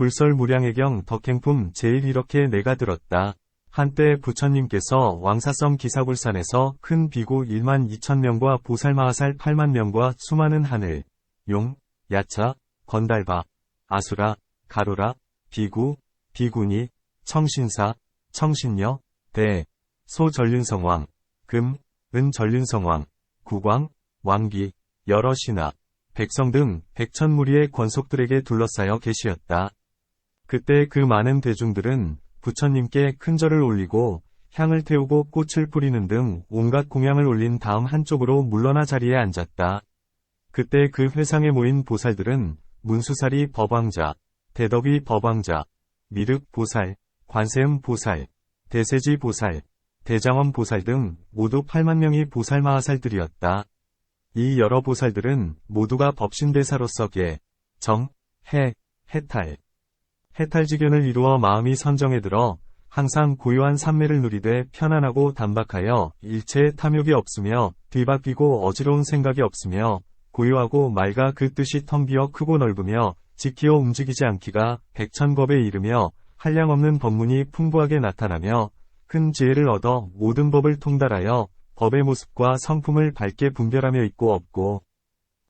불설무량해경 덕행품 제일 이렇게 내가 들었다. 한때 부처님께서 왕사성 기사굴산에서 큰 비구 1만 2천 명과 보살마하살 8만 명과 수많은 하늘, 용, 야차, 건달바, 아수라, 가로라, 비구, 비구니, 청신사, 청신녀, 대, 소전륜성왕, 금, 은전륜성왕, 국왕, 왕비, 여러 신하, 백성 등 백천무리의 권속들에게 둘러싸여 계시었다. 그때 그 많은 대중들은 부처님께 큰 절을 올리고 향을 태우고 꽃을 뿌리는 등 온갖 공양을 올린 다음 한쪽으로 물러나 자리에 앉았다. 그때 그 회상에 모인 보살들은 문수사리 법왕자, 대덕위 법왕자, 미륵 보살, 관세음 보살, 대세지 보살, 대장엄 보살 등 모두 8만 명의 보살마하살들이었다. 이 여러 보살들은 모두가 법신대사로서 계, 정, 해, 해탈, 해탈지견을 이루어 마음이 선정에 들어 항상 고요한 삼매를 누리되 편안하고 단박하여 일체의 탐욕이 없으며 뒤바뀌고 어지러운 생각이 없으며 고요하고 맑아 그 뜻이 텅 비어 크고 넓으며 지키어 움직이지 않기가 백천법에 이르며 한량없는 법문이 풍부하게 나타나며 큰 지혜를 얻어 모든 법을 통달하여 법의 모습과 성품을 밝게 분별하며 있고 없고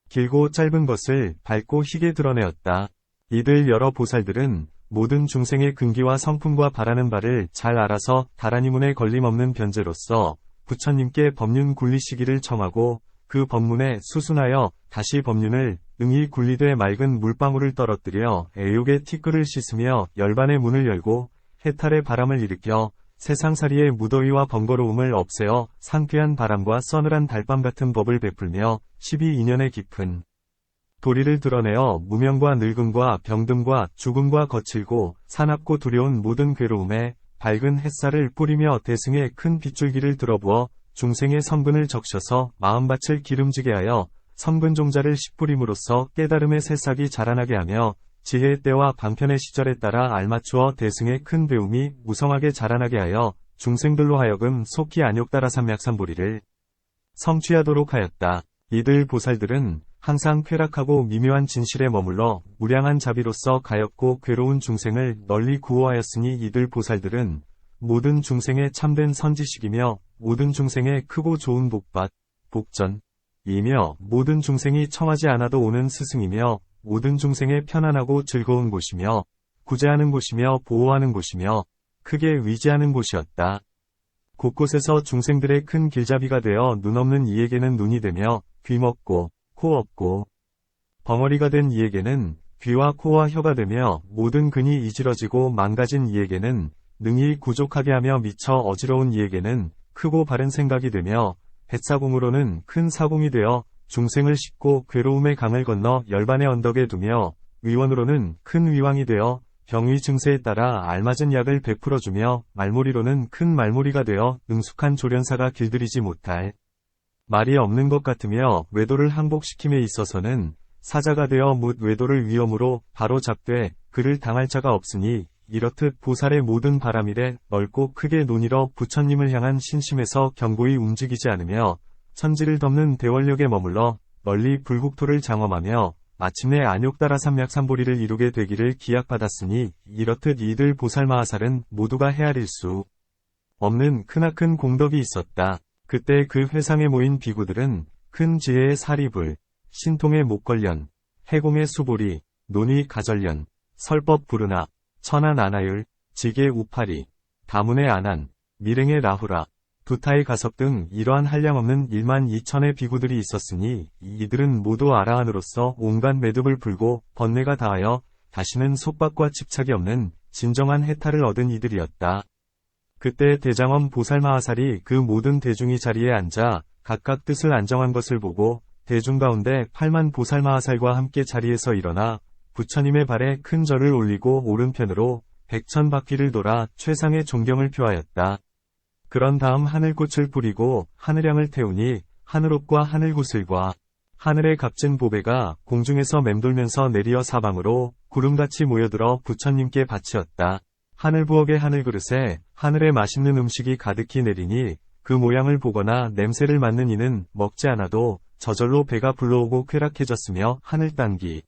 길고 짧은 것을 밝고 희게 드러내었다. 이들 여러 보살들은 모든 중생의 근기와 성품과 바라는 바를 잘 알아서 다라니문에 걸림없는 변제로서 부처님께 법륜 굴리시기를 청하고 그 법문에 수순하여 다시 법륜을 응이 굴리되 맑은 물방울을 떨어뜨려 애욕의 티끌을 씻으며 열반의 문을 열고 해탈의 바람을 일으켜 세상살이의 무더위와 번거로움을 없애어 상쾌한 바람과 서늘한 달밤 같은 법을 베풀며 12인연의 깊은 도리를 드러내어 무명과 늙음과 병듦과 죽음과 거칠고 사납고 두려운 모든 괴로움에 밝은 햇살을 뿌리며 대승의 큰 빗줄기를 들어부어 중생의 성근을 적셔서 마음밭을 기름지게 하여 성근종자를 씨뿌림으로써 깨달음의 새싹이 자라나게 하며 지혜의 때와 방편의 시절에 따라 알맞추어 대승의 큰 배움이 무성하게 자라나게 하여 중생들로 하여금 속히 안욕따라삼약삼보리를 성취하도록 하였다. 이들 보살들은 항상 쾌락하고 미묘한 진실에 머물러 무량한 자비로서 가엾고 괴로운 중생을 널리 구호하였으니 이들 보살들은 모든 중생의 참된 선지식이며 모든 중생의 크고 좋은 복받, 복전이며 모든 중생이 청하지 않아도 오는 스승이며 모든 중생의 편안하고 즐거운 곳이며 구제하는 곳이며 보호하는 곳이며 크게 위지하는 곳이었다. 곳곳에서 중생들의 큰 길잡이가 되어 눈 없는 이에게는 눈이 되며 귀 먹고 코 없고 벙어리가 된 이에게는 귀와 코와 혀가 되며 모든 근이 이지러지고 망가진 이에게는 능히 구족하게 하며 미쳐 어지러운 이에게는 크고 바른 생각이 되며 뱃사공으로는 큰 사공이 되어 중생을 싣고 괴로움의 강을 건너 열반의 언덕에 두며 위원으로는 큰 위왕이 되어 병의 증세에 따라 알맞은 약을 베풀어주며 말모리로는 큰 말모리가 되어 능숙한 조련사가 길들이지 못할 말이 없는 것 같으며 외도를 항복시킴에 있어서는 사자가 되어 묻 외도를 위험으로 바로 잡되 그를 당할 자가 없으니 이렇듯 보살의 모든 바람일에 넓고 크게 논이러 부처님을 향한 신심에서 견고히 움직이지 않으며 천지를 덮는 대원력에 머물러 널리 불국토를 장엄하며 마침내 안욕따라삼약삼보리를 이루게 되기를 기약받았으니 이렇듯 이들 보살마하살은 모두가 헤아릴 수 없는 크나큰 공덕이 있었다. 그때 그 회상에 모인 비구들은 큰 지혜의 사리불, 신통의 목걸련, 해공의 수보리, 논의 가절련, 설법 부르나, 천안 아나율, 지계 우파리, 다문의 아난, 미릉의 라후라, 두타의 가섭 등 이러한 한량없는 1만 2천의 비구들이 있었으니 이들은 모두 아라한으로서 온갖 매듭을 풀고 번뇌가 다하여 다시는 속박과 집착이 없는 진정한 해탈을 얻은 이들이었다. 그때 대장엄 보살마하살이 그 모든 대중이 자리에 앉아 각각 뜻을 안정한 것을 보고 대중 가운데 8만 보살마하살과 함께 자리에서 일어나 부처님의 발에 큰 절을 올리고 오른편으로 백천바퀴를 돌아 최상의 존경을 표하였다. 그런 다음 하늘꽃을 뿌리고 하늘향을 태우니 하늘옥과 하늘구슬과 하늘의 값진 보배가 공중에서 맴돌면서 내리어 사방으로 구름같이 모여들어 부처님께 바치었다. 하늘부엌의 하늘그릇에 하늘의 맛있는 음식이 가득히 내리니 그 모양을 보거나 냄새를 맡는 이는 먹지 않아도 저절로 배가 불러오고 쾌락해졌으며 하늘 땅기,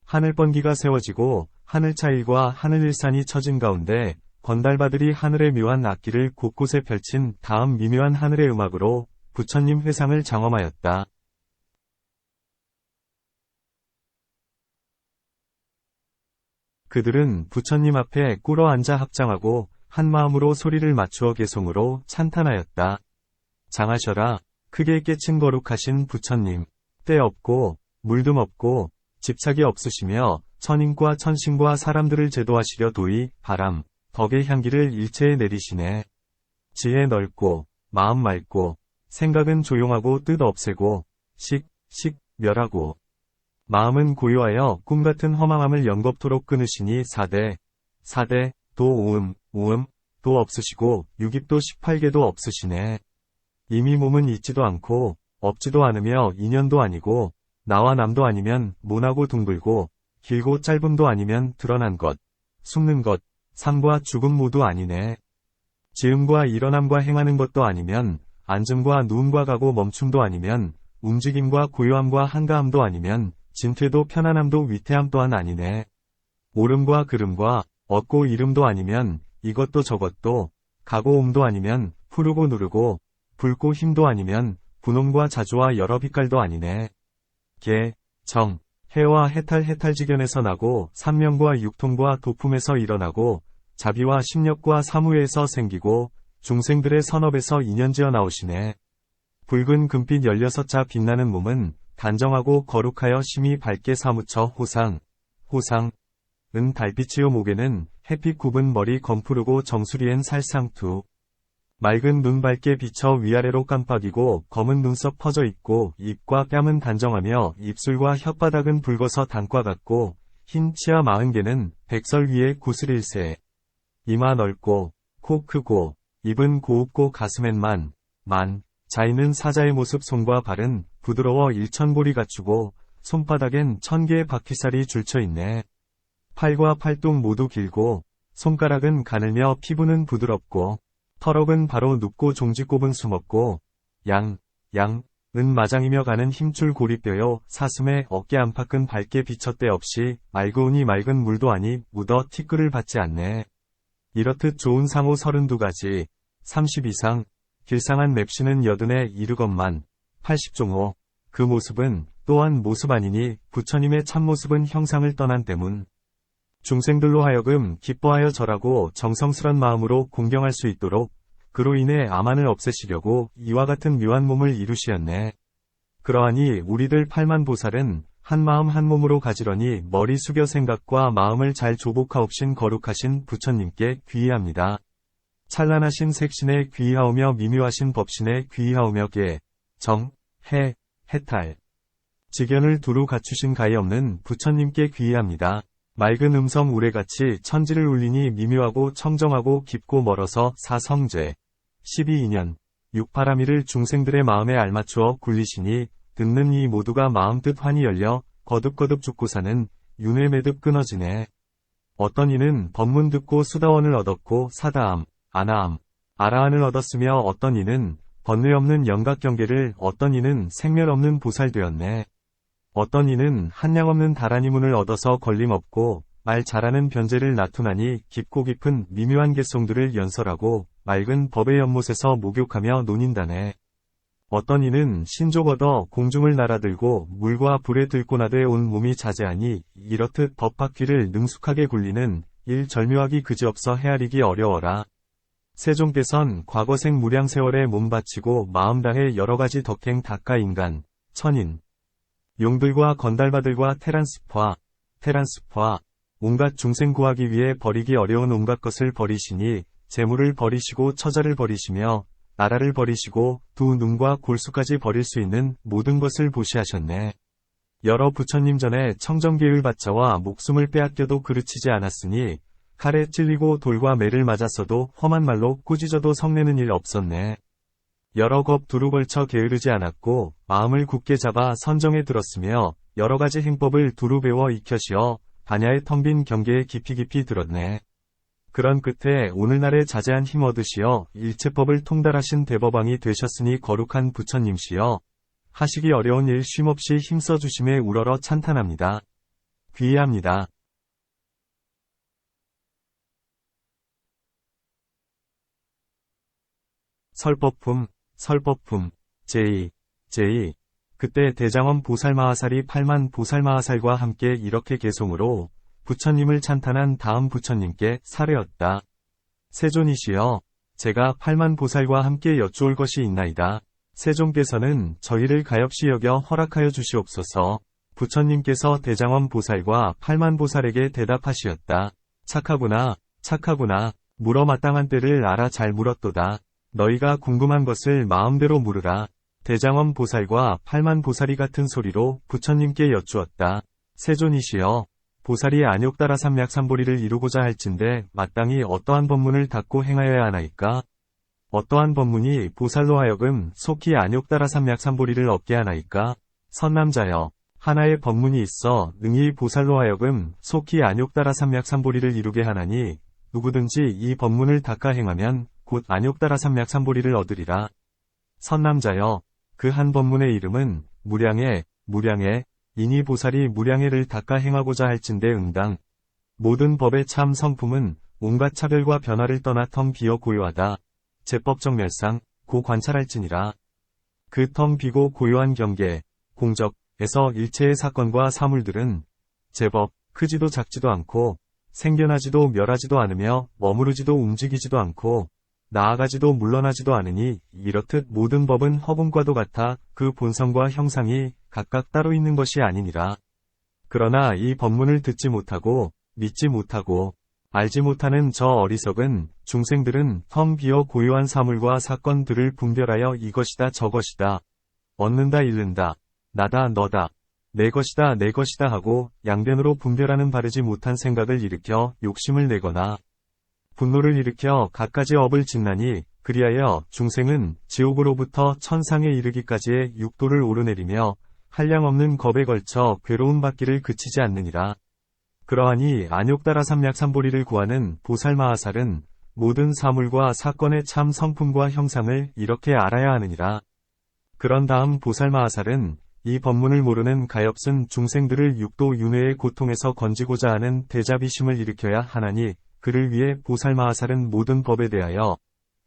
하늘번기가 세워지고 하늘차일과 하늘일산이 처진 가운데 건달바들이 하늘의 묘한 악기를 곳곳에 펼친 다음 미묘한 하늘의 음악으로 부처님 회상을 장엄하였다. 그들은 부처님 앞에 꿇어 앉아 합장하고 한마음으로 소리를 맞추어 개송으로 찬탄하였다. 장하셔라, 크게 깨친 거룩하신 부처님. 때 없고 물듬 없고 집착이 없으시며 천인과 천신과 사람들을 제도하시려 도의, 바람, 덕의 향기를 일체에 내리시네. 지혜 넓고 마음 맑고 생각은 조용하고 뜻 없애고 멸하고 마음은 고요하여 꿈같은 허망함을 영겁토록 끊으시니 사대, 도 도 없으시고 유깁도 18개도 없으시네. 이미 몸은 있지도 않고 없지도 않으며 인연도 아니고 나와 남도 아니면 모나고 둥글고 길고 짧음도 아니면 드러난 것, 숨는 것, 삶과 죽음 모두 아니네. 지음과 일어남과 행하는 것도 아니면 앉음과 누움과 가고 멈춤도 아니면 움직임과 고요함과 한가함도 아니면 진퇴도 편안함도 위태함 또한 아니네. 옳음과 그름과 얻고 이름도 아니면 이것도 저것도 가고 옴도 아니면 푸르고 누르고 붉고 힘도 아니면 분홍과 자주와 여러 빛깔도 아니네. 개, 정, 해와 해탈지견에서 나고 삼명과 육통과 도품에서 일어나고 자비와 심력과 사무에서 생기고 중생들의 선업에서 인연지어 나오시네. 붉은 금빛 16자 빛나는 몸은 단정하고 거룩하여 심히 밝게 사무쳐 호상은 달빛이요 목에는 햇빛 굽은 머리 검푸르고 정수리엔 살상투. 맑은 눈 밝게 비쳐 위아래로 깜빡이고 검은 눈썹 퍼져 있고 입과 뺨은 단정하며 입술과 혓바닥은 붉어서 단과 같고 흰 치아 40개는 백설 위에 구슬일세. 이마 넓고 코 크고 입은 고웁고 가슴엔 자있는 사자의 모습. 손과 발은 부드러워 일천골이 갖추고 손바닥엔 1000개의 바퀴살이 줄쳐 있네. 팔과 팔뚝 모두 길고 손가락은 가늘며 피부는 부드럽고 털억은 바로 눕고 종지꼽은 숨없고 양은 마장이며 가는 힘줄 고리뼈요. 사슴의 어깨 안팎은 밝게 비쳐 때 없이 맑으니 맑은 물도 아니 묻어 티끌을 받지 않네. 이렇듯 좋은 상호 32가지 30 이상 길상한 맵시는 80에 이르건만 80종호. 그 모습은 또한 모습 아니니 부처님의 참모습은 형상을 떠난 때문. 중생들로 하여금 기뻐하여 절하고 정성스런 마음으로 공경할 수 있도록 그로 인해 암환을 없애시려고 이와 같은 묘한 몸을 이루시었네. 그러하니 우리들 8만 보살은 한 마음 한 몸으로 가지러니 머리 숙여 생각과 마음을 잘 조복하옵신 거룩하신 부처님께 귀의합니다. 찬란하신 색신에 귀의하오며 미묘하신 법신에 귀의하오며 개, 정, 해탈, 지견을 두루 갖추신 가히 없는 부처님께 귀의합니다. 맑은 음성 우레같이 천지를 울리니 미묘하고 청정하고 깊고 멀어서 사성죄, 12인연, 육바라미를 중생들의 마음에 알맞추어 굴리시니 듣는 이 모두가 마음뜻 환히 열려 거듭거듭 죽고 사는 윤회매듭 끊어지네. 어떤 이는 법문 듣고 수다원을 얻었고 사다함, 아나함, 아라한을 얻었으며 어떤 이는 번뇌 없는 영각경계를 어떤 이는 생멸 없는 보살 되었네. 어떤 이는 한량 없는 다라니문을 얻어서 걸림없고 말 잘하는 변제를 나투나니 깊고 깊은 미묘한 개송들을 연설하고 맑은 법의 연못에서 목욕하며 논인다네. 어떤 이는 신족 얻어 공중을 날아들고 물과 불에 들고 나되 온 몸이 자제하니 이렇듯 법바퀴를 능숙하게 굴리는 일 절묘하기 그지없어 헤아리기 어려워라. 세종께선 과거생 무량세월에 몸 바치고 마음 다해 여러가지 덕행 닦아 인간, 천인, 용들과 건달바들과 테란스파, 온갖 중생 구하기 위해 버리기 어려운 온갖 것을 버리시니 재물을 버리시고 처자를 버리시며 나라를 버리시고 두 눈과 골수까지 버릴 수 있는 모든 것을 보시하셨네. 여러 부처님 전에 청정계율 바자와 목숨을 빼앗겨도 그르치지 않았으니 칼에 찔리고 돌과 매를 맞았어도 험한 말로 꾸짖어도 성내는 일 없었네. 여러 겁 두루 걸쳐 게으르지 않았고 마음을 굳게 잡아 선정에 들었으며 여러가지 행법을 두루 배워 익혀시어 반야의 텅 빈 경계에 깊이 들었네. 그런 끝에 오늘날에 자제한 힘 얻으시어 일체법을 통달하신 대법왕이 되셨으니 거룩한 부처님시여 하시기 어려운 일 쉼없이 힘써주심에 우러러 찬탄합니다. 귀의합니다. 설법품, 설법품, 제2. 그때 대장엄 보살마하살이 8만 보살마하살과 함께 이렇게 개송으로 부처님을 찬탄한 다음 부처님께 사례었다. 세존이시여, 제가 8만 보살과 함께 여쭈올 것이 있나이다. 세존께서는 저희를 가엾이 여겨 허락하여 주시옵소서. 부처님께서 대장엄 보살과 8만 보살에게 대답하시었다. 착하구나, 착하구나. 물어 마땅한 때를 알아 잘 물었도다. 너희가 궁금한 것을 마음대로 물으라. 대장엄 보살과 8만 보살이 같은 소리로 부처님께 여쭈었다. 세존이시여, 보살이 안욕따라 삼약삼보리를 이루고자 할진대 마땅히 어떠한 법문을 닦고 행하여야 하나이까? 어떠한 법문이 보살로 하여금 속히 안욕따라 삼약삼보리를 얻게 하나이까? 선남자여, 하나의 법문이 있어 능히 보살로 하여금 속히 안욕따라 삼약삼보리를 이루게 하나니 누구든지 이 법문을 닦아 행하면 곧 안욕따라 삼약삼보리를 얻으리라. 선남자여, 그 한 법문의 이름은 무량해, 이니 보살이 무량해를 닦아 행하고자 할진대 응당. 모든 법의 참 성품은 온갖 차별과 변화를 떠나 텅 비어 고요하다. 제법정멸상, 고 관찰할지니라. 그 텅 비고 고요한 경계, 공적에서 일체의 사건과 사물들은 제법, 크지도 작지도 않고 생겨나지도 멸하지도 않으며 머무르지도 움직이지도 않고 나아가지도 물러나지도 않으니 이렇듯 모든 법은 허공과도 같아 그 본성과 형상이 각각 따로 있는 것이 아니니라. 그러나 이 법문을 듣지 못하고 믿지 못하고 알지 못하는 저 어리석은 중생들은 텅 비어 고요한 사물과 사건들을 분별하여 이것이다 저것이다, 얻는다 잃는다, 나다 너다, 내 것이다 내 것이다 하고 양변으로 분별하는 바르지 못한 생각을 일으켜 욕심을 내거나 분노를 일으켜 갖가지 업을 짓나니 그리하여 중생은 지옥으로부터 천상에 이르기까지의 육도를 오르내리며 한량없는 겁에 걸쳐 괴로움 받기를 그치지 않느니라. 그러하니 안욕따라 삼약삼보리를 구하는 보살마하살은 모든 사물과 사건의 참 성품과 형상을 이렇게 알아야 하느니라. 그런 다음 보살마하살은 이 법문을 모르는 가엾은 중생들을 육도 윤회의 고통에서 건지고자 하는 대자비심을 일으켜야 하나니 그를 위해 보살마하살은 모든 법에 대하여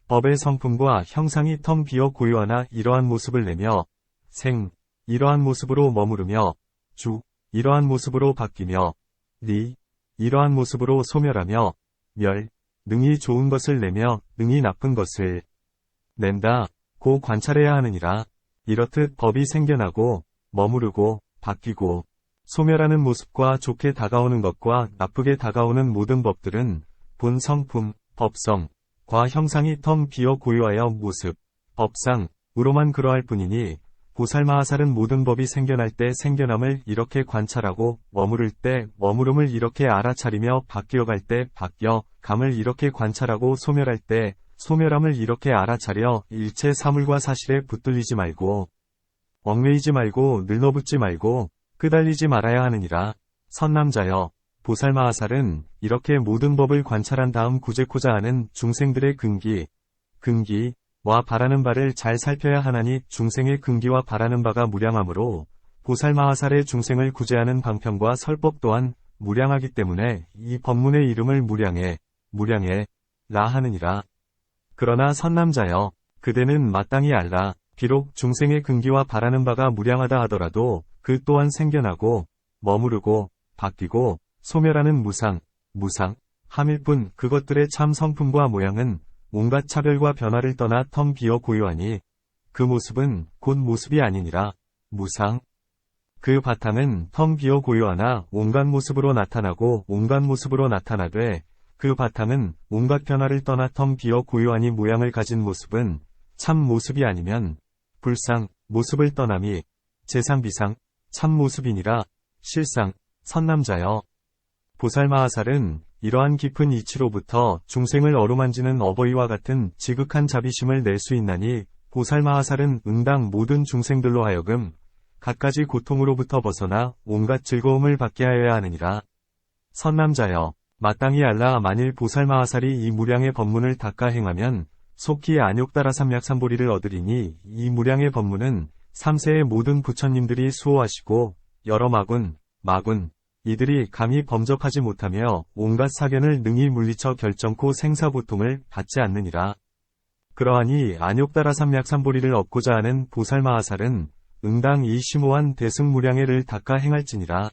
법의 성품과 형상이 텅 비어 고요하나 이러한 모습을 내며 생, 이러한 모습으로 머무르며 주, 이러한 모습으로 바뀌며 리, 이러한 모습으로 소멸하며 멸, 능히 좋은 것을 내며 능히 나쁜 것을 낸다, 고 관찰해야 하느니라. 이렇듯 법이 생겨나고 머무르고 바뀌고 소멸하는 모습과 좋게 다가오는 것과 나쁘게 다가오는 모든 법들은 본 성품, 법성, 과 형상이 텅 비어 고요하여 모습, 법상으로만 그러할 뿐이니 보살마하살은 모든 법이 생겨날 때 생겨남을 이렇게 관찰하고 머무를 때 머무름을 이렇게 알아차리며 바뀌어갈 때 바뀌어감을 이렇게 관찰하고 소멸할 때 소멸함을 이렇게 알아차려 일체 사물과 사실에 붙들리지 말고 얽매이지 말고 늘러붙지 말고 끄달리지 말아야 하느니라. 선남자여, 보살마하살은 이렇게 모든 법을 관찰한 다음 구제코자 하는 중생들의 근기와 바라는 바를 잘 살펴야 하나니 중생의 근기와 바라는 바가 무량하므로 보살마하살의 중생을 구제하는 방편과 설법 또한 무량하기 때문에 이 법문의 이름을 무량해라 하느니라. 그러나 선남자여, 그대는 마땅히 알라. 비록 중생의 근기와 바라는 바가 무량하다 하더라도 그 또한 생겨나고 머무르고 바뀌고 소멸하는 무상함일 뿐 그것들의 참 성품과 모양은 온갖 차별과 변화를 떠나 텅 비어 고요하니 그 모습은 곧 모습이 아니니라. 그 바탕은 텅 비어 고요하나 온갖 모습으로 나타나고 온갖 모습으로 나타나되 그 바탕은 온갖 변화를 떠나 텅 비어 고요하니 모양을 가진 모습은 참 모습이 아니면 모습을 떠남이 재상비상 참 모습이니라. 실상, 선남자여, 보살마하살은 이러한 깊은 이치로부터 중생을 어루만지는 어버이와 같은 지극한 자비심을 낼 수 있나니 보살마하살은 응당 모든 중생들로 하여금 갖가지 고통으로부터 벗어나 온갖 즐거움을 받게 하여야 하느니라. 선남자여, 마땅히 알라. 만일 보살마하살이 이 무량의 법문을 닦아 행하면 속히 안욕따라 삼약삼보리를 얻으리니 이 무량의 법문은 3세의 모든 부처님들이 수호하시고 여러 마군, 이들이 감히 범접하지 못하며 온갖 사견을 능히 물리쳐 결정코 생사고통을 받지 않느니라. 그러하니 안욕다라삼약삼보리를 얻고자 하는 보살마하살은 응당 이 심오한 대승무량회를 닦아 행할지니라.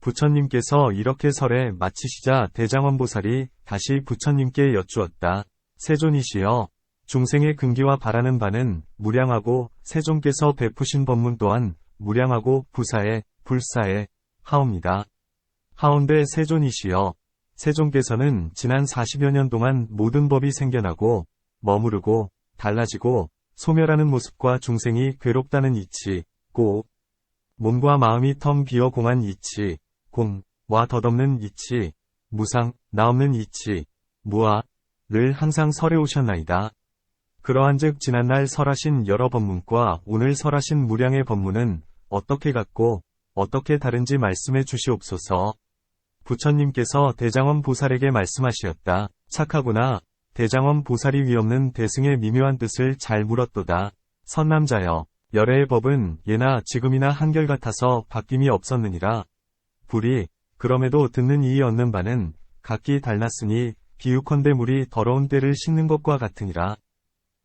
부처님께서 이렇게 설에 마치시자 대장원보살이 다시 부처님께 여쭈었다. 세존이시여, 중생의 근기와 바라는 바는 무량하고 세존께서 베푸신 법문 또한 무량하고 부사에, 불사에 하옵니다. 하온데 세존이시여, 세존께서는 지난 40여 년 동안 모든 법이 생겨나고 머무르고 달라지고 소멸하는 모습과 중생이 괴롭다는 이치, 고, 몸과 마음이 텅 비어 공한 이치, 공와 덧없는 이치, 무상, 나없는 이치, 무아를 항상 설해 오셨나이다. 그러한즉 지난날 설하신 여러 법문과 오늘 설하신 무량의 법문은 어떻게 같고 어떻게 다른지 말씀해 주시옵소서. 부처님께서 대장원 보살에게 말씀하시었다. 착하구나. 대장원 보살이 위없는 대승의 미묘한 뜻을 잘 물었도다. 선남자여, 열애의 법은 예나 지금이나 한결같아서 바뀜이 없었느니라. 불이 그럼에도 듣는 이의 얻는 바는 각기 달랐으니 비유컨대 물이 더러운 때를 씻는 것과 같으니라.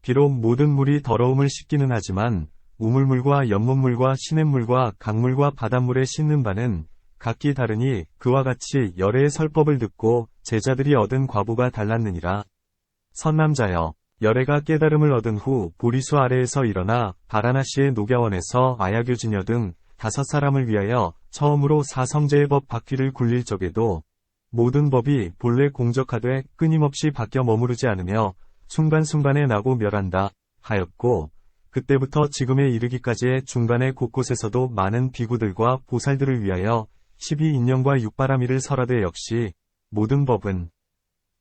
비록 모든 물이 더러움을 씻기는 하지만 우물물과 연못물과 시냇물과 강물과 바닷물에 씻는 바는 각기 다르니 그와 같이 열애의 설법을 듣고 제자들이 얻은 과보가 달랐느니라. 선남자여, 열애가 깨달음을 얻은 후 보리수 아래에서 일어나 바라나시의 녹야원에서 아야교지녀 등 5사람을 위하여 처음으로 사성제의 법 바퀴를 굴릴 적에도 모든 법이 본래 공적하되 끊임없이 바뀌어 머무르지 않으며 순간순간에 나고 멸한다 하였고, 그때부터 지금에 이르기까지의 중간에 곳곳에서도 많은 비구들과 보살들을 위하여 12인연과 육바라밀을 설하되 역시 모든 법은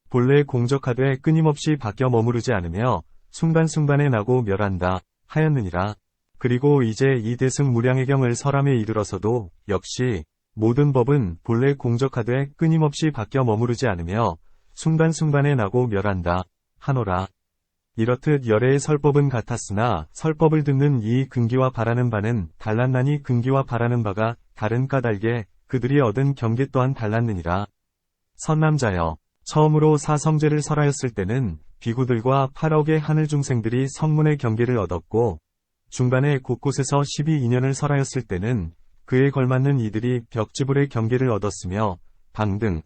본래 공적하되 끊임없이 바뀌어 머무르지 않으며 순간순간에 나고 멸한다 하였느니라. 그리고 이제 이 대승무량회경을 설함에 이르러서도 역시 모든 법은 본래 공적하되 끊임없이 바뀌어 머무르지 않으며 순간순간에 나고 멸한다 하노라. 이렇듯 열애의 설법은 같았으나 설법을 듣는 이 근기와 바라는 바는 달랐나니 근기와 바라는 바가 다른 까닭에 그들이 얻은 경계 또한 달랐느니라. 선남자여, 처음으로 사성제를 설하였을 때는 비구들과 8억의 하늘 중생들이 성문의 경계를 얻었고, 중간에 곳곳에서 12인연을 설하였을 때는 그에 걸맞는 이들이 벽지불의 경계를 얻었으며, 방등,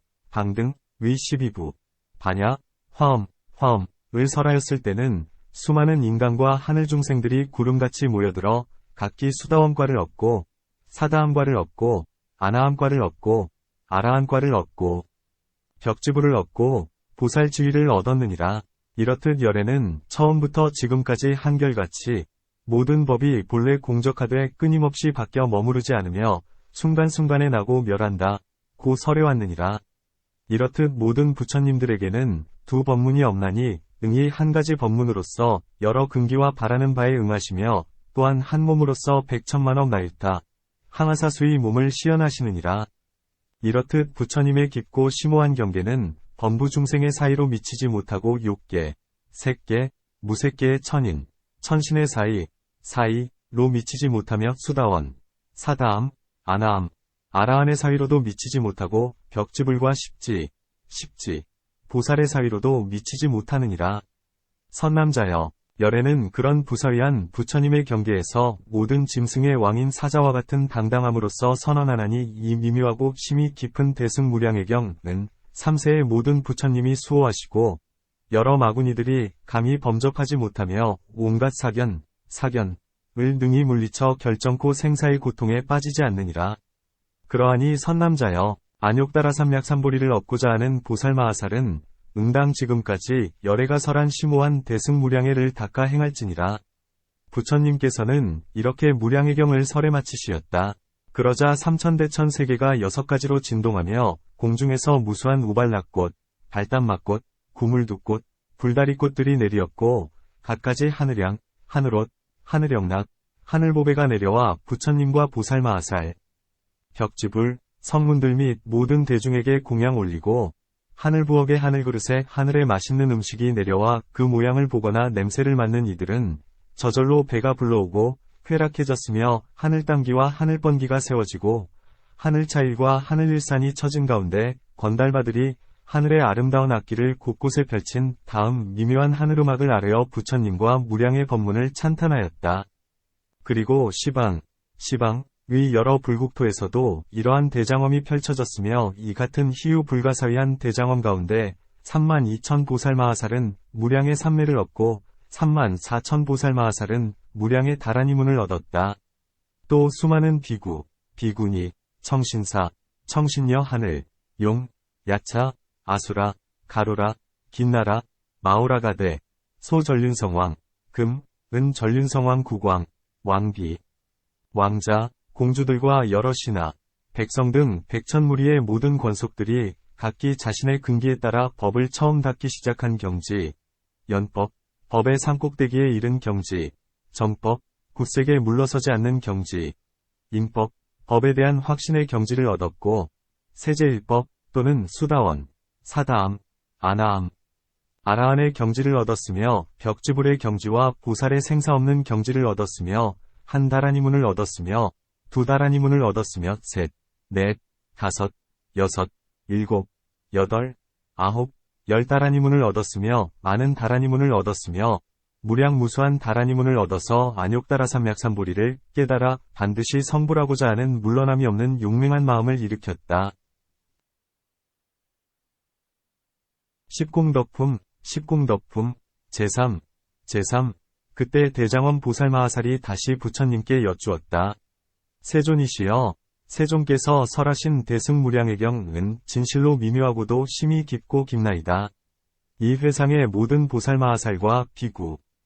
위 12부, 반야, 화엄을 설하였을 때는 수많은 인간과 하늘 중생들이 구름같이 모여들어 각기 수다원과를 얻고, 사다함과를 얻고, 아나함과를 얻고, 아라한과를 얻고, 벽지부를 얻고, 보살지위를 얻었느니라. 이렇듯 열애는 처음부터 지금까지 한결같이 모든 법이 본래 공적하되 끊임없이 바뀌어 머무르지 않으며 순간순간에 나고 멸한다 고 설해왔느니라. 이렇듯 모든 부처님들에게는 두 법문이 없나니 응이 한 가지 법문으로서 여러 근기와 바라는 바에 응하시며 또한 한 몸으로서 백천만억 나일타 항아사수의 몸을 시연하시느니라. 이렇듯 부처님의 깊고 심오한 경계는 범부 중생의 사이로 미치지 못하고 욕계, 색계, 무색계의 천인, 천신의 사이로 미치지 못하며 수다원, 사다함, 아나함, 아라한의 사이로도 미치지 못하고 벽지불과 십지, 보살의 사이로도 미치지 못하느니라. 선남자여, 열애는 그런 부사위한 부처님의 경계에서 모든 짐승의 왕인 사자와 같은 당당함으로써 선언하나니 이 미묘하고 심히 깊은 대승무량회경은 3세의 모든 부처님이 수호하시고 여러 마구니들이 감히 범접하지 못하며 온갖 사견을 능히 물리쳐 결정코 생사의 고통에 빠지지 않느니라. 그러하니 선남자여, 안욕다라삼약삼보리를 얻고자 하는 보살마하살은 응당 지금까지 열애가 설한 심오한 대승무량회를 닦아 행할지니라. 부처님께서는 이렇게 무량회경을 설해 마치시었다. 그러자 삼천대천 세계가 6가지로 진동하며 공중에서 무수한 우발락꽃, 발단막꽃, 구물두꽃, 불다리꽃들이 내리었고 갖가지 하늘양, 하늘옷, 하늘영락, 하늘보배가 내려와 부처님과 보살마하살, 벽지불, 성문들 및 모든 대중에게 공양 올리고 하늘부엌의 하늘그릇에 하늘의 맛있는 음식이 내려와 그 모양을 보거나 냄새를 맡는 이들은 저절로 배가 불러오고 쾌락해졌으며 하늘땅기와 하늘번기가 세워지고 하늘차일과 하늘일산이 처진 가운데 건달마들이 하늘의 아름다운 악기를 곳곳에 펼친 다음 미묘한 하늘음악을 아뢰어 부처님과 무량의 법문을 찬탄하였다. 그리고 시방의 여러 불국토에서도 이러한 대장엄이 펼쳐졌으며 이 같은 희유 불가사의한 대장엄 가운데 32,000보살마하살은 무량의 삼매를 얻고 34,000보살마하살은 무량의 다라니문을 얻었다. 또 수많은 비구니, 청신사, 청신녀 하늘, 용, 야차, 아수라, 가로라, 긴나라, 마오라가대, 소전륜성왕, 금, 은 전륜성왕 국왕, 왕비, 왕자, 공주들과 여러 신하, 백성 등 백천무리의 모든 권속들이 각기 자신의 근기에 따라 법을 처음 닦기 시작한 경지, 연법, 법의 산꼭대기에 이른 경지, 정법, 굳세게 물러서지 않는 경지, 인법, 법에 대한 확신의 경지를 얻었고, 세제일법 또는 수다원, 사다암, 아나암, 아라한의 경지를 얻었으며 벽지불의 경지와 보살의 생사 없는 경지를 얻었으며 한 다라니문을 얻었으며 두 다라니문을 얻었으며 셋, 넷, 다섯, 여섯, 일곱, 여덟, 아홉, 열 다라니문을 얻었으며 많은 다라니문을 얻었으며 무량무수한 다라니문을 얻어서 안욕다라삼맥삼보리를 깨달아 반드시 성불하고자 하는 물러남이 없는 용맹한 마음을 일으켰다. 십공덕품, 제3. 그때 대장엄 보살마하살이 다시 부처님께 여쭈었다. 세존이시여, 세존께서 설하신 대승무량의경은 진실로 미묘하고도 심히 깊고 깊나이다. 이 회상의 모든 보살마하살과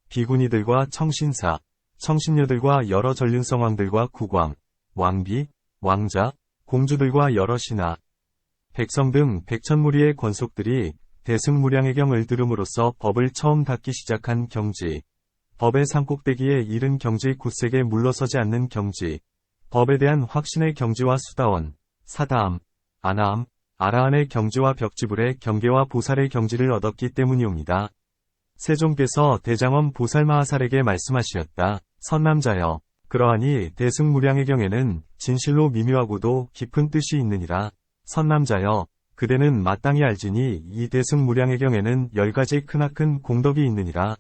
비구니들과 청신사, 청신녀들과 여러 전륜성왕들과 국왕, 왕비, 왕자, 공주들과 여러 신하, 백성 등 백천무리의 권속들이 대승무량의경을 들음으로써 법을 처음 닦기 시작한 경지, 법의 산꼭대기에 이른 경지 굳세게 물러서지 않는 경지, 법에 대한 확신의 경지와 수다원, 사다암, 아나암, 아라한의 경지와 벽지불의 경계와 보살의 경지를 얻었기 때문이옵니다. 세존께서 대장엄 보살마하살에게 말씀하시었다. 선남자여, 그러하니 대승무량의경에는 진실로 미묘하고도 깊은 뜻이 있느니라. 선남자여, 그대는 마땅히 알지니 이 대승무량의경에는 10가지 크나큰 공덕이 있느니라.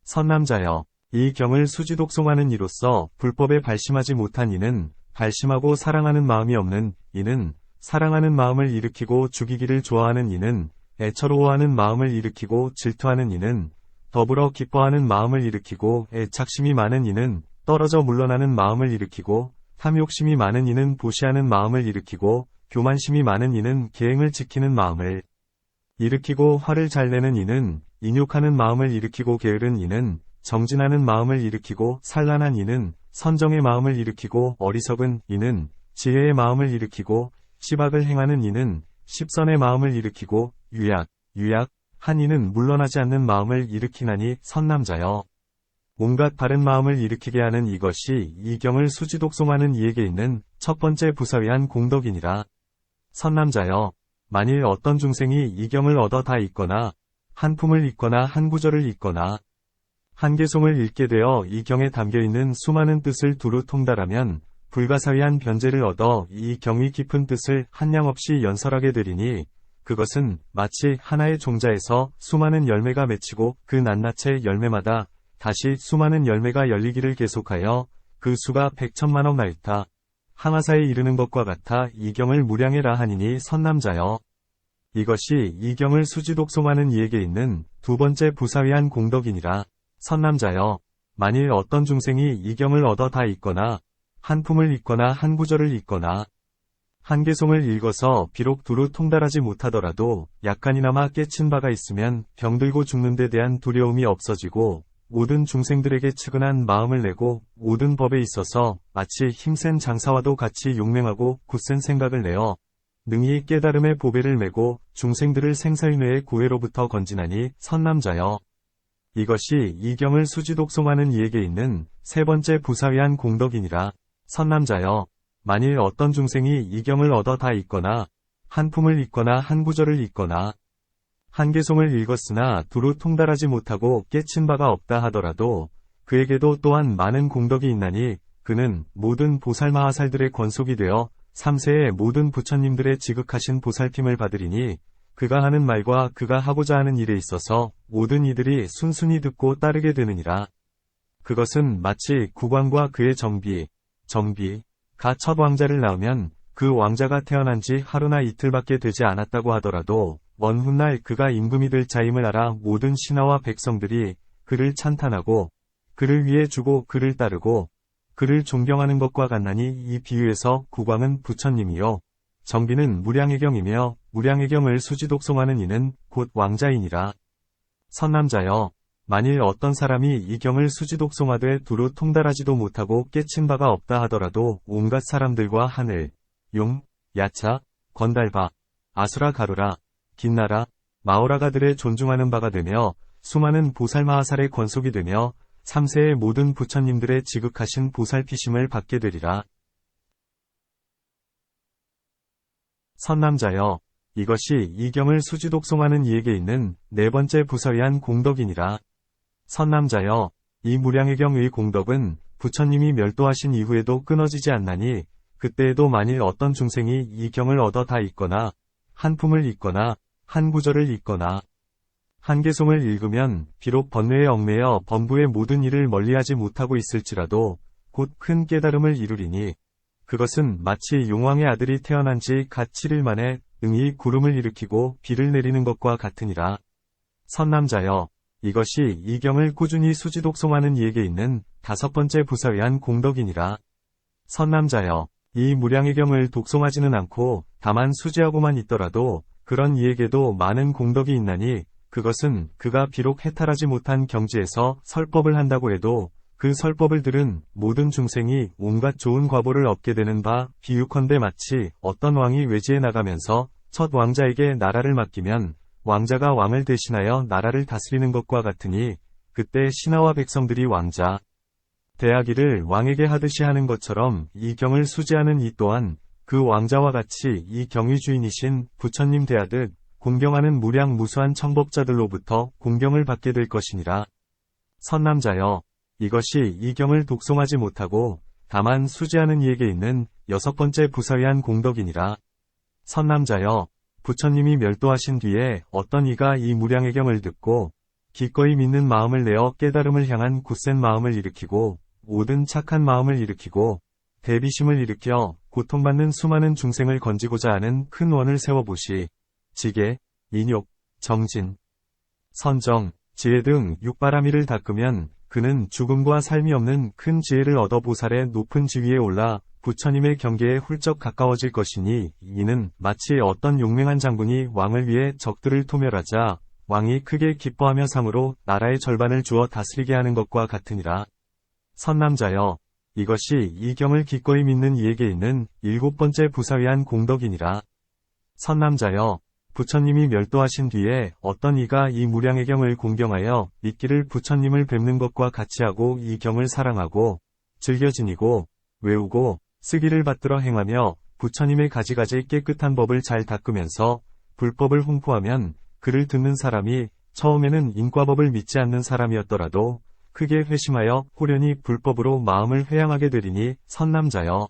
선남자여, 이 경을 수지독송하는 이로써 불법에 발심하지 못한 이는 발심하고 사랑하는 마음이 없는 이는 사랑하는 마음을 일으키고 죽이기를 좋아하는 이는 애처로워하는 마음을 일으키고 질투하는 이는 더불어 기뻐하는 마음을 일으키고 애착심이 많은 이는 떨어져 물러나는 마음을 일으키고 탐욕심이 많은 이는 보시하는 마음을 일으키고 교만심이 많은 이는 계행을 지키는 마음을 일으키고 화를 잘 내는 이는 인욕하는 마음을 일으키고 게으른 이는 정진하는 마음을 일으키고 산란한 이는 선정의 마음을 일으키고 어리석은 이는 지혜의 마음을 일으키고 시박을 행하는 이는 십선의 마음을 일으키고 유약한 이는 물러나지 않는 마음을 일으키나니 선남자여. 온갖 바른 마음을 일으키게 하는 이것이 이 경을 수지독송하는 이에게 있는 첫 번째 부사위한 공덕이니라. 선남자여, 만일 어떤 중생이 이 경을 얻어 다 읽거나 한 품을 읽거나 한 구절을 읽거나 한 개송을 읽게 되어 이 경에 담겨있는 수많은 뜻을 두루 통달하면 불가사의한 변제를 얻어 이 경의 깊은 뜻을 한량없이 연설하게 되리니 그것은 마치 하나의 종자에서 수많은 열매가 맺히고 그 낱낱의 열매마다 다시 수많은 열매가 열리기를 계속하여 그 수가 백천만억 나이타 항아사에 이르는 것과 같아 이 경을 무량해라 하니니 선남자여. 이것이 이 경을 수지독송하는 이에게 있는 두 번째 부사위한 공덕이니라. 선남자여, 만일 어떤 중생이 이 경을 얻어 다 읽거나 한 품을 읽거나 한 구절을 읽거나 한 개송을 읽어서 비록 두루 통달하지 못하더라도 약간이나마 깨친 바가 있으면 병들고 죽는 데 대한 두려움이 없어지고 모든 중생들에게 측은한 마음을 내고 모든 법에 있어서 마치 힘센 장사와도 같이 용맹하고 굳센 생각을 내어 능히 깨달음의 보배를 메고 중생들을 생사윤회의 고해로부터 건지나니 선남자여. 이것이 이 경을 수지독송하는 이에게 있는 세 번째 부사위한 공덕이니라. 선남자여, 만일 어떤 중생이 이 경을 얻어 다 읽거나 한 품을 읽거나 한 구절을 읽거나 한 개송을 읽었으나 두루 통달하지 못하고 깨친 바가 없다 하더라도 그에게도 또한 많은 공덕이 있나니 그는 모든 보살마하살들의 권속이 되어 3세의 모든 부처님들의 지극하신 보살핌을 받으리니 그가 하는 말과 그가 하고자 하는 일에 있어서 모든 이들이 순순히 듣고 따르게 되느니라. 그것은 마치 국왕과 그의 정비가 첫 왕자를 낳으면 그 왕자가 태어난 지 하루나 이틀밖에 되지 않았다고 하더라도 먼 훗날 그가 임금이 될 자임을 알아 모든 신하와 백성들이 그를 찬탄하고 그를 위해 주고 그를 따르고 그를 존경하는 것과 같나니 이 비유에서 국왕은 부처님이요 정비는 무량해경이며 무량해경을 수지독송하는 이는 곧 왕자이니라. 선남자여, 만일 어떤 사람이 이 경을 수지독송하되 두루 통달하지도 못하고 깨친 바가 없다 하더라도 온갖 사람들과 하늘, 용, 야차, 건달바, 아수라 가루라, 긴나라, 마오라가들의 존중하는 바가 되며 수많은 보살마하살의 권속이 되며 3세의 모든 부처님들의 지극하신 보살피심을 받게 되리라. 선남자여, 이것이 이 경을 수지독송하는 이에게 있는 네 번째 부서위한 공덕이니라. 선남자여, 이 무량해경의 공덕은 부처님이 멸도하신 이후에도 끊어지지 않나니 그때에도 만일 어떤 중생이 이 경을 얻어 다 읽거나 한 품을 읽거나 한 구절을 읽거나 한 개송을 읽으면 비록 번뇌에 얽매여 범부의 모든 일을 멀리하지 못하고 있을지라도 곧 큰 깨달음을 이루리니 그것은 마치 용왕의 아들이 태어난 지 갓 7일 만에 응이 구름을 일으키고 비를 내리는 것과 같으니라. 선남자여, 이것이 이 경을 꾸준히 수지독송하는 이에게 있는 다섯 번째 부서위한 공덕이니라. 선남자여, 이 무량의 경을 독송하지는 않고 다만 수지하고만 있더라도 그런 이에게도 많은 공덕이 있나니 그것은 그가 비록 해탈하지 못한 경지에서 설법을 한다고 해도 그 설법을 들은 모든 중생이 온갖 좋은 과보를 얻게 되는 바 비유컨대 마치 어떤 왕이 외지에 나가면서 첫 왕자에게 나라를 맡기면 왕자가 왕을 대신하여 나라를 다스리는 것과 같으니 그때 신하와 백성들이 왕자 대하기를 왕에게 하듯이 하는 것처럼 이 경을 수지하는 이 또한 그 왕자와 같이 이 경의 주인이신 부처님 대하듯 공경하는 무량무수한 청법자들로부터 공경을 받게 될 것이니라. 선남자여, 이것이 이 경을 독송하지 못하고 다만 수지하는 이에게 있는 여섯 번째 부서위한 공덕이니라. 선남자여, 부처님이 멸도하신 뒤에 어떤 이가 이 무량의 경을 듣고 기꺼이 믿는 마음을 내어 깨달음을 향한 굳센 마음을 일으키고 모든 착한 마음을 일으키고 대비심을 일으켜 고통받는 수많은 중생을 건지고자 하는 큰 원을 세워보시 지계, 인욕, 정진, 선정, 지혜 등 육바라미를 닦으면 그는 죽음과 삶이 없는 큰 지혜를 얻어 보살의 높은 지위에 올라 부처님의 경계에 훌쩍 가까워질 것이니 이는 마치 어떤 용맹한 장군이 왕을 위해 적들을 토멸하자 왕이 크게 기뻐하며 상으로 나라의 절반을 주어 다스리게 하는 것과 같으니라. 선남자여, 이것이 이 경을 기꺼이 믿는 이에게 있는 일곱 번째 부서위한 공덕이니라. 선남자여, 부처님이 멸도하신 뒤에 어떤 이가 이 무량의 경을 공경하여 믿기를 부처님을 뵙는 것과 같이 하고 이 경을 사랑하고 즐겨 지니고 외우고 쓰기를 받들어 행하며 부처님의 가지가지 깨끗한 법을 잘 닦으면서 불법을 홍포하면 그를 듣는 사람이 처음에는 인과법을 믿지 않는 사람이었더라도 크게 회심하여 호련히 불법으로 마음을 회양하게 되리니 선남자여,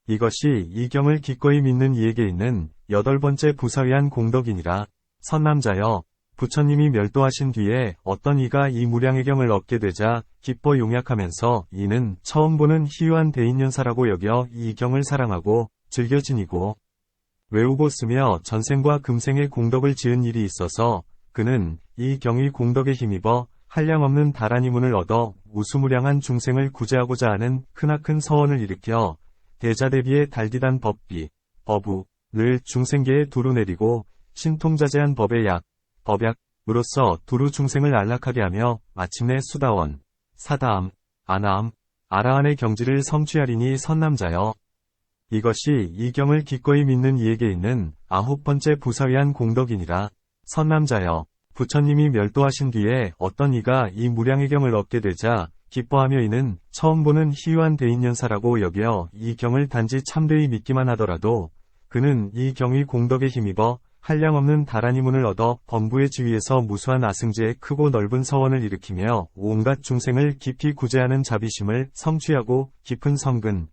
이것이 이 경을 기꺼이 믿는 이에게 있는 여덟 번째 부서위한 공덕이니라. 선남자여, 부처님이 멸도하신 뒤에 어떤 이가 이 무량의 경을 얻게 되자 기뻐 용약하면서 이는 처음 보는 희유한 대인연사라고 여겨 이 경을 사랑하고 즐겨 지니고 외우고 쓰며 전생과 금생의 공덕을 지은 일이 있어서 그는 이 경의 공덕에 힘입어 한량없는 다라니문을 얻어 우수무량한 중생을 구제하고자 하는 크나큰 서원을 일으켜 대자대비의 달디단 법비, 법우를 중생계에 두루 내리고 신통자제한 법의 법약으로서 두루 중생을 안락하게 하며 마침내 수다원, 사다함, 아나함, 아라한의 경지를 성취하리니 선남자여. 이것이 이 경을 기꺼이 믿는 이에게 있는 아홉 번째 부서위한 공덕이니라. 선남자여, 부처님이 멸도하신 뒤에 어떤 이가 이 무량의 경을 얻게 되자 기뻐하며 이는 처음 보는 희유한 대인연사라고 여겨 이 경을 단지 참되이 믿기만 하더라도 그는 이 경의 공덕에 힘입어 한량없는 다란이 문을 얻어 범부의 지위에서 무수한 아승제의 크고 넓은 서원을 일으키며 온갖 중생을 깊이 구제하는 자비심을 성취하고 깊은 선근을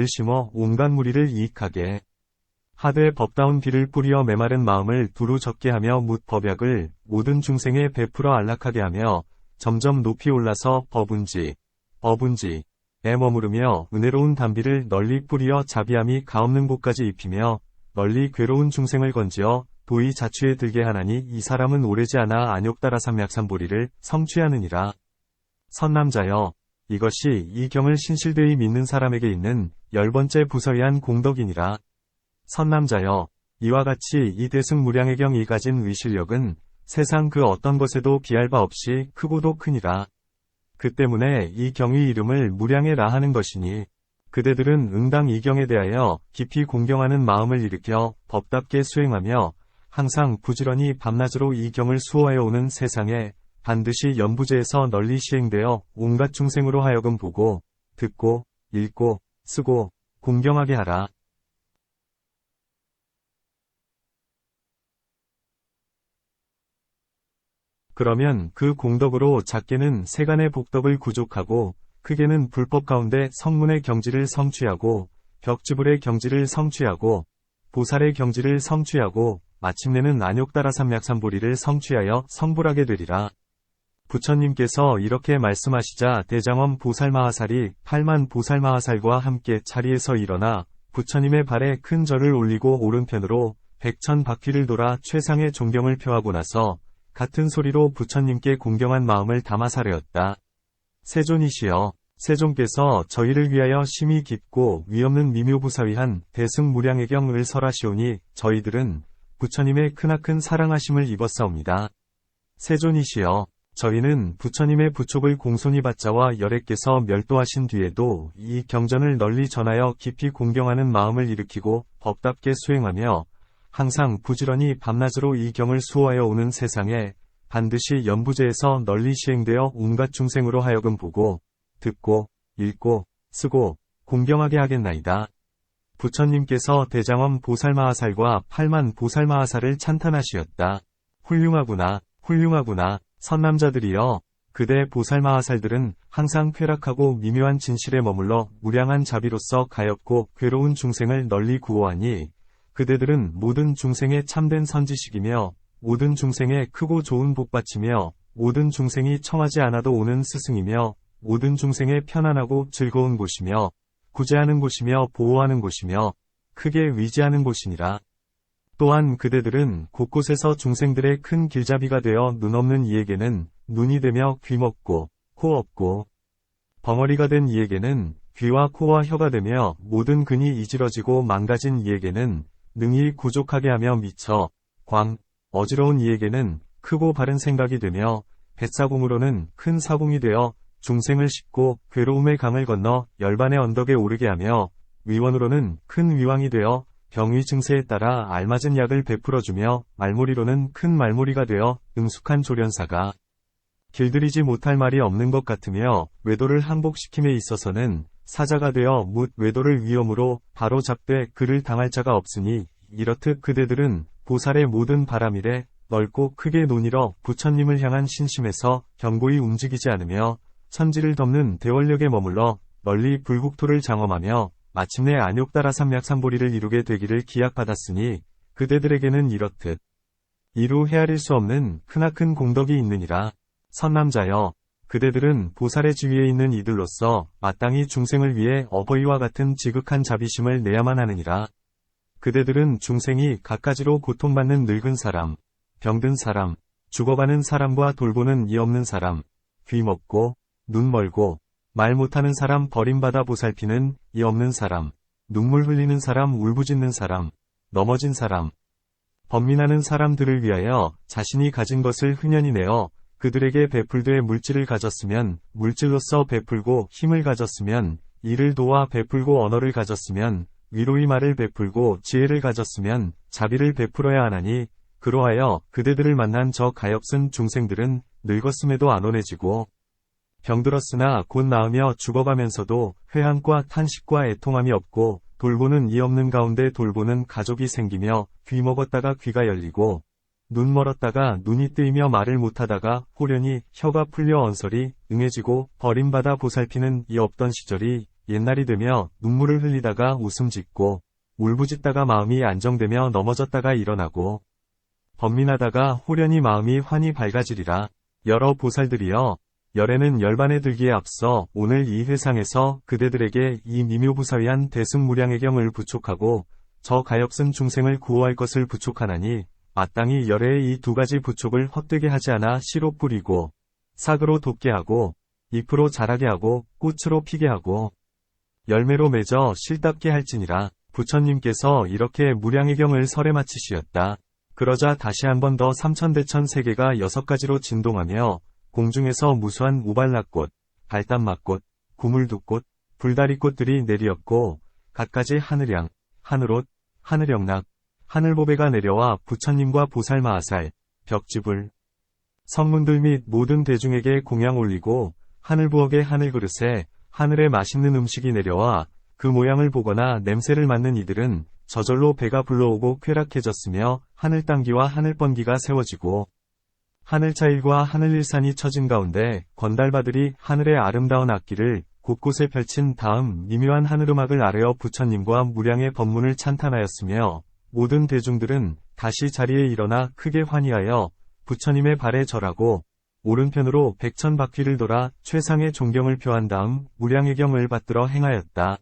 심어 온갖 무리를 이익하게 하되 법다운 비를 뿌리어 메마른 마음을 두루 적게 하며 묻 법약을 모든 중생에 베풀어 안락하게 하며 점점 높이 올라서 법운지에 머무르며 은혜로운 단비를 널리 뿌리어 자비함이 가없는 곳까지 입히며 널리 괴로운 중생을 건지어 도의 자취에 들게 하나니 이 사람은 오래지 않아 안욕따라삼약삼보리를 성취하느니라. 선남자여, 이것이 이 경을 신실되이 믿는 사람에게 있는 10번째 부서이한 공덕이니라. 선남자여, 이와 같이 이 대승무량의 경이 가진 위실력은 세상 그 어떤 것에도 비할 바 없이 크고도 크니라. 그 때문에 이 경의 이름을 무량해라 하는 것이니 그대들은 응당 이 경에 대하여 깊이 공경하는 마음을 일으켜 법답게 수행하며 항상 부지런히 밤낮으로 이 경을 수호하여 오는 세상에 반드시 연부제에서 널리 시행되어 온갖 중생으로 하여금 보고, 듣고, 읽고, 쓰고, 공경하게 하라. 그러면 그 공덕으로 작게는 세간의 복덕을 구족하고 크게는 불법 가운데 성문의 경지를 성취하고 벽지불의 경지를 성취하고 보살의 경지를 성취하고 마침내는 안욕따라삼약삼보리를 성취하여 성불하게 되리라. 부처님께서 이렇게 말씀하시자 대장엄 보살마하살이 8만 보살마하살과 함께 자리에서 일어나 부처님의 발에 큰 절을 올리고 오른편으로 백천바퀴를 돌아 최상의 존경을 표하고 나서 같은 소리로 부처님께 공경한 마음을 담아 사려였다. 세존이시여, 세존께서 저희를 위하여 심히 깊고 위없는 미묘부사위한 대승무량의 경을 설하시오니 저희들은 부처님의 크나큰 사랑하심을 입었사옵니다. 세존이시여, 저희는 부처님의 부촉을 공손히 받자와 열애께서 멸도하신 뒤에도 이 경전을 널리 전하여 깊이 공경하는 마음을 일으키고 법답게 수행하며 항상 부지런히 밤낮으로 이 경을 수호하여 오는 세상에 반드시 연부제에서 널리 시행되어 온갖 중생으로 하여금 보고, 듣고, 읽고, 쓰고, 공경하게 하겠나이다. 부처님께서 대장엄 보살마하살과 8만 보살마하살을 찬탄하시었다. 훌륭하구나, 훌륭하구나, 선남자들이여. 그대 보살마하살들은 항상 쾌락하고 미묘한 진실에 머물러 무량한 자비로서 가엾고 괴로운 중생을 널리 구호하니 그대들은 모든 중생의 참된 선지식이며 모든 중생의 크고 좋은 복받치며 모든 중생이 청하지 않아도 오는 스승이며 모든 중생의 편안하고 즐거운 곳이며 구제하는 곳이며 보호하는 곳이며 크게 위지하는 곳이니라. 또한 그대들은 곳곳에서 중생들의 큰 길잡이가 되어 눈 없는 이에게는 눈이 되며 귀 먹고 코 없고 벙어리가 된 이에게는 귀와 코와 혀가 되며 모든 근이 이지러지고 망가진 이에게는 능히 구족하게 하며 미쳐 어지러운 이에게는 크고 바른 생각이 되며 뱃사공으로는 큰 사공이 되어 중생을 씹고 괴로움의 강을 건너 열반의 언덕에 오르게 하며 위원으로는 큰 위왕이 되어 병의 증세에 따라 알맞은 약을 베풀어주며 말모리로는 큰 말모리가 되어 능숙한 조련사가 길들이지 못할 말이 없는 것 같으며 외도를 항복시킴에 있어서는 사자가 되어 묻 외도를 위험으로 바로 잡되 그를 당할 자가 없으니 이렇듯 그대들은 보살의 모든 바람일에 넓고 크게 논이러 부처님을 향한 신심에서 견고히 움직이지 않으며 천지를 덮는 대원력에 머물러 널리 불국토를 장엄하며 마침내 안욕따라삼약삼보리를 이루게 되기를 기약받았으니 그대들에게는 이렇듯 이루 헤아릴 수 없는 크나큰 공덕이 있느니라. 선남자여, 그대들은 보살의 지위에 있는 이들로서 마땅히 중생을 위해 어버이와 같은 지극한 자비심을 내야만 하느니라. 그대들은 중생이 갖가지로 고통받는 늙은 사람, 병든 사람, 죽어가는 사람과 돌보는 이 없는 사람, 귀 먹고, 눈 멀고, 말 못하는 사람 버림받아 보살피는 이 없는 사람, 눈물 흘리는 사람 울부짖는 사람, 넘어진 사람, 번민하는 사람들을 위하여 자신이 가진 것을 흔연히 내어 그들에게 베풀되 물질을 가졌으면 물질로서 베풀고 힘을 가졌으면 이를 도와 베풀고 언어를 가졌으면 위로의 말을 베풀고 지혜를 가졌으면 자비를 베풀어야 하나니 그로하여 그대들을 만난 저 가엾은 중생들은 늙었음에도 안 온해지고 병들었으나 곧 나으며 죽어가면서도 회한과 탄식과 애통함이 없고 돌보는 이 없는 가운데 돌보는 가족이 생기며 귀 먹었다가 귀가 열리고 눈 멀었다가 눈이 뜨이며 말을 못하다가 호련히 혀가 풀려 언설이 응해지고 버림받아 보살피는 이 없던 시절이 옛날이 되며 눈물을 흘리다가 웃음 짓고 울부짖다가 마음이 안정되며 넘어졌다가 일어나고 번민하다가 호련히 마음이 환히 밝아지리라. 여러 보살들이여, 열애는 열반에 들기에 앞서 오늘 이 회상에서 그대들에게 이 미묘부사위한 대승무량의경을 부촉하고 저 가엾은 중생을 구호할 것을 부촉하나니 마땅히 열애의 이 두 가지 부촉을 헛되게 하지 않아 씨로 뿌리고 싹으로 돋게 하고 잎으로 자라게 하고 꽃으로 피게 하고 열매로 맺어 실답게 할지니라. 부처님께서 이렇게 무량의경을 설에 마치시었다. 그러자 다시 한 번 더 삼천대천 세계가 6가지로 진동하며 공중에서 무수한 우발락꽃, 발단막꽃, 구물두꽃, 불다리꽃들이 내리었고 갖가지 하늘양, 하늘옷, 하늘영락, 하늘보배가 내려와 부처님과 보살마하살, 벽지불, 성문들 및 모든 대중에게 공양 올리고 하늘부엌의 하늘그릇에 하늘에 맛있는 음식이 내려와 그 모양을 보거나 냄새를 맡는 이들은 저절로 배가 불러오고 쾌락해졌으며 하늘땅기와 하늘번기가 세워지고 하늘차일과 하늘일산이 처진 가운데 건달바들이 하늘의 아름다운 악기를 곳곳에 펼친 다음 미묘한 하늘음악을 아뢰어 부처님과 무량의 법문을 찬탄하였으며 모든 대중들은 다시 자리에 일어나 크게 환희하여 부처님의 발에 절하고 오른편으로 백천바퀴를 돌아 최상의 존경을 표한 다음 무량의경을 받들어 행하였다.